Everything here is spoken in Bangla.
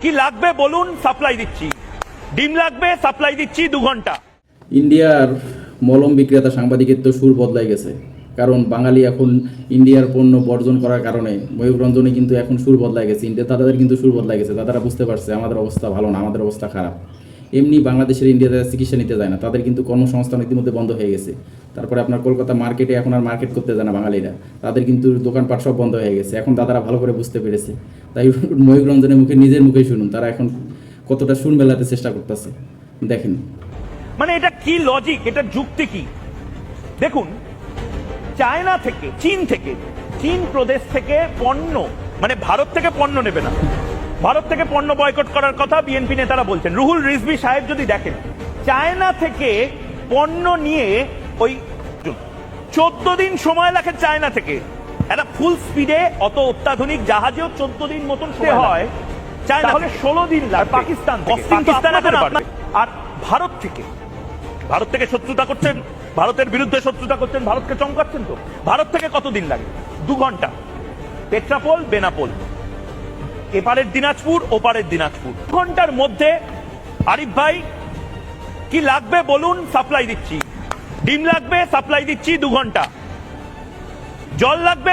কি লাগবে বলুন, সাপ্লাই দিচ্ছি। ডিম লাগবে, সাপ্লাই দিচ্ছি 2 ঘন্টা। ইন্ডিয়ার মলম বিক্রেতা সাংবাদিকের তো সুর বদলাই গেছে, কারণ বাঙালি এখন ইন্ডিয়ার পণ্য বর্জন করার কারণে ময়ূররঞ্জনে কিন্তু এখন সুর বদলাই গেছে। ইন্ডিয়া তাদের কিন্তু সুর বদলাই গেছে, তারা বুঝতে পারছে আমাদের অবস্থা ভালো না, আমাদের অবস্থা খারাপ। এমনি বাংলাদেশের ইন্ডিয়াতে চিকিৎসা নিতে যায় না, তাদের কিন্তু কর্মসংস্থান ইতিমধ্যে বন্ধ হয়ে গেছে। তারপরে আপনার কলকাতা মার্কেটে এখন আর মার্কেট করতে যায় না বাঙালিরা, তাদের কিন্তু দোকানপাট সব বন্ধ হয়ে গেছে। এখন দাদারা ভালো করে বুঝতে পেরেছে, তাই ময়ূররঞ্জনের মুখে নিজের মুখেই শুনুন তারা এখন কতটা সুর মেলাতে চেষ্টা করতেছে, দেখেন। মানে এটা কি লজিক, এটা যুক্তি কি? দেখুন, চায়না থেকে, চীন প্রদেশ থেকে পণ্য, মানে ভারত থেকে পণ্য নেবে না, ভারত থেকে পণ্য বয়কট করার কথা বিএনপি নেতারা বলছেন। রুহুল রিজভী সাহেব যদি দেখেন, চায়না থেকে পণ্য নিয়ে ওই 14 দিন সময় লাগে চায়না থেকে। একটা ফুল স্পিডে অত অত্যাধুনিক জাহাজেও 14 দিন মতন সময় হয়। চায়না তাহলে 16 দিন লাগে। পাকিস্তান আর ভারত থেকে শত্রুতা করছেন, ভারতের বিরুদ্ধে শত্রুতা করছেন, ভারতকে চমকাচ্ছেন। তো ভারত থেকে কতদিন লাগে? 2 ঘন্টা। পেট্রাপোল, বেনাপোল, এপারের দিনাজপুর, ওপারের দিনাজপুর। 2 ঘন্টার মধ্যে আরিফ ভাই কি লাগবে বলুন, সাপ্লাই দিচ্ছি। ডিম লাগবে, সাপ্লাই দিচ্ছি 2 ঘন্টা। জল লাগবে।